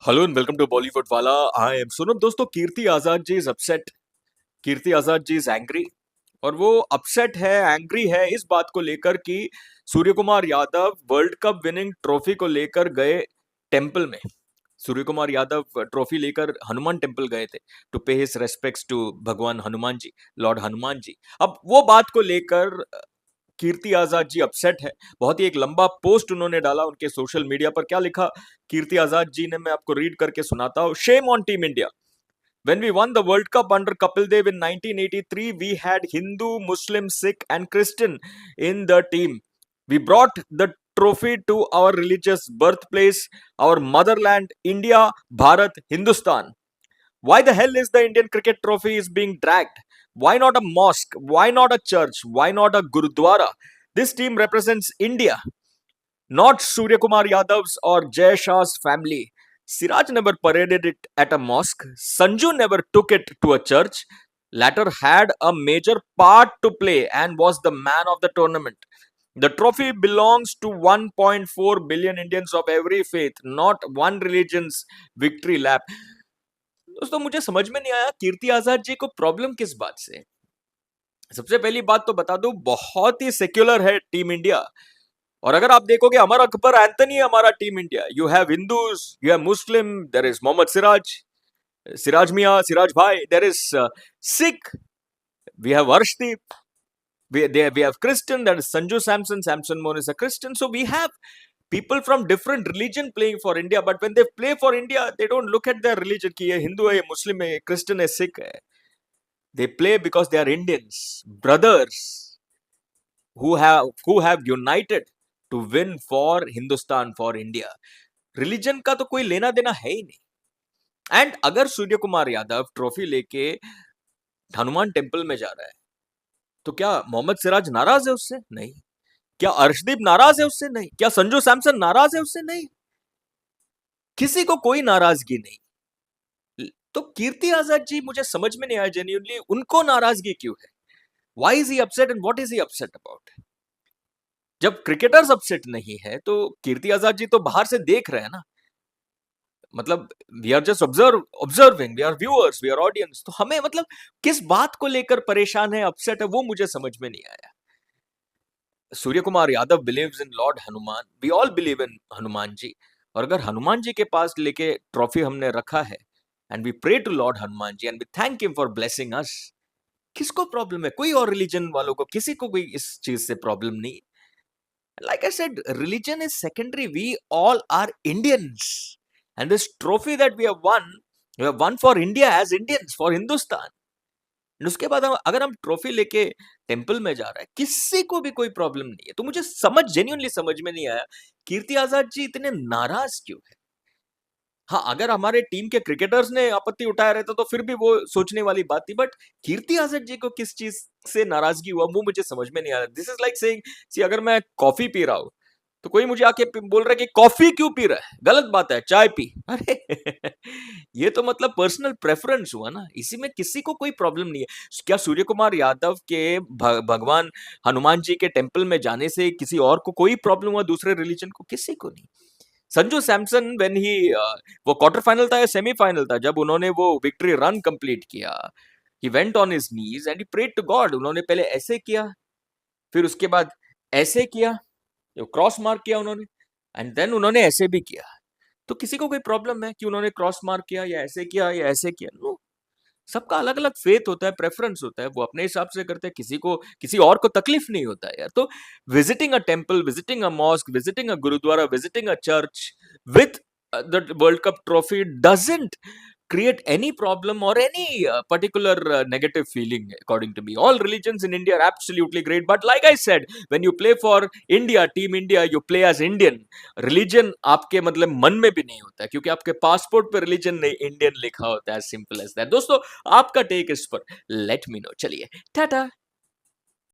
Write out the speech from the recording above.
Hello and welcome to Bollywood wala. I am सुनो दोस्तों, Kirti Azad ji is upset. Kirti Azad ji is angry. और वो अपसेट है, एंग्री है इस बात को लेकर कि Surya Kumar Yadav world cup winning trophy को लेकर गए टेंपल में। सूर्य कुमार यादव ट्रॉफी लेकर हनुमान टेंपल गए थे टू पे हिज रेस्पेक्ट्स टू भगवान हनुमान जी, लॉर्ड हनुमान जी। अब वो बात को लेकर कीर्ति आजाद जी अपसेट है। बहुत ही एक लंबा पोस्ट उन्होंने डाला उनके सोशल मीडिया पर। क्या लिखा कीर्ति आजाद जी ने, मैं आपको रीड करके सुनाता हूं। Shame on team India. When we won the World Cup under Kapil Dev in 1983, we had Hindu, Muslim, Sikh, and Christian in the team. We brought the trophy to our religious birthplace, our motherland, India, Bharat, Hindustan. Why the hell is the Indian cricket trophy is being dragged? Why not a mosque? Why not a church? Why not a gurudwara? This team represents India, not Surya Kumar Yadav's or Jay Shah's family. Siraj never paraded it at a mosque. Sanju never took it to a church. Latter had a major part to play and was the man of the tournament. The trophy belongs to 1.4 billion Indians of every faith, not one religion's victory lap. दोस्तों, मुझे समझ में नहीं आया कीर्ति आजाद जी को problem किस बात से है। सबसे पहली बात तो बता दूं, बहुत ही सेक्युलर है टीम इंडिया। और अगर आप देखोगे, अमर अकबर एंथनी है हमारा team India. You have Hindus, you have Muslim, there is Mohammed Siraj, Siraj miyan, Siraj bhai, there is Sikh, we have Arshdeep, we have Christian, that is Sanju Samson. Samson Mohan is a Christian. So we have people from different religion playing for India. But when they play for India, they don't look at their religion कि ये हिंदू है, ये मुस्लिम है, ये Christian है, सिख है। They play because they are Indians, brothers who have united to win for Hindustan, for India. Religion का तो कोई लेना देना है ही नहीं। एंड अगर सूर्य कुमार यादव ट्रॉफी लेके हनुमान टेम्पल में जा रहा है, तो क्या मोहम्मद सिराज नाराज है उससे? नहीं। क्या अर्शदीप नाराज है उससे? नहीं। क्या संजू सैमसन नाराज है उससे? नहीं। किसी को कोई नाराजगी नहीं। तो कीर्ति आजाद जी, मुझे समझ में नहीं आया जेन्युइनली उनको नाराजगी क्यों है। Why is he upset and what is he upset about? जब क्रिकेटर्स अपसेट नहीं है तो कीर्ति आजाद जी तो बाहर से देख रहे हैं ना। मतलब we are just observing, we are viewers, we are audience. तो हमें मतलब किस बात को लेकर परेशान है, अपसेट है, वो मुझे समझ में नहीं आया। Surya Kumar Yadav believes in lord Hanuman, we all believe in Hanuman ji. और अगर हनुमान जी के पास लेके ट्रॉफी हमने रखा है, and we pray to lord Hanuman ji and we thank him for blessing us, किसको प्रॉब्लम है? कोई और रिलीजन वालों को, किसी को कोई इस चीज से प्रॉब्लम नहीं। Like I said, religion is secondary, we all are Indians and this trophy that we have won for India as Indians, for Hindustan. उसके बाद अगर हम ट्रॉफी लेके टेंपल में जा रहा है, किसी को भी कोई प्रॉब्लम नहीं है। तो मुझे जेन्युइनली समझ में नहीं आया कीर्ति आजाद जी इतने नाराज क्यों है। हाँ, अगर हमारे टीम के क्रिकेटर्स ने आपत्ति उठाया रहता तो फिर भी वो सोचने वाली बात थी। बट कीर्ति आजाद जी को किस चीज से नाराजगी हुआ, वो मुझे समझ में नहीं आ रहा। दिस इज लाइक सेइंग, सी अगर मैं कॉफी पी रहा हूं तो कोई मुझे आके बोल रहा है कि कॉफी क्यों पी रहा है, गलत बात है, चाय पी। अरे ये तो मतलब पर्सनल प्रेफरेंस हुआ ना, इसी में किसी को कोई प्रॉब्लम नहीं है। क्या सूर्य कुमार यादव के भगवान हनुमान जी के टेंपल में जाने से किसी और को कोई प्रॉब्लम हुआ, दूसरे रिलीजन को? किसी को नहीं। संजू सैमसन व्हेन ही वो क्वार्टर फाइनल था या सेमीफाइनल था, जब उन्होंने वो विक्ट्री रन कंप्लीट किया, he went on his knees and he prayed to God. उन्होंने पहले ऐसे किया, फिर उसके बाद ऐसे किया, क्रॉस मार्क किया उन्होंने, एंड देन उन्होंने ऐसे भी किया। तो किसी को कोई प्रॉब्लम है कि उन्होंने क्रॉस मार्क किया या ऐसे किया या ऐसे किया? नो। सबका अलग अलग फेथ होता है, प्रेफरेंस होता है, वो अपने हिसाब से करते हैं। किसी को, किसी और को तकलीफ नहीं होता है यार। तो visiting a temple, visiting a mosque, visiting a gurdwara, visiting a church with the world cup trophy doesn't create any problem or any particular negative feeling. According to me, all religions in India are absolutely great, but like I said, when you play for India, team India, you play as Indian. Religion आपके मतलब मन में भी नहीं होता है, क्योंकि आपके पासपोर्ट पे रिलीजन नहीं, इंडियन लिखा होता है। Simple as that. दोस्तों, आपका टेक इस पर लेट मी नो। चलिए, टाटा।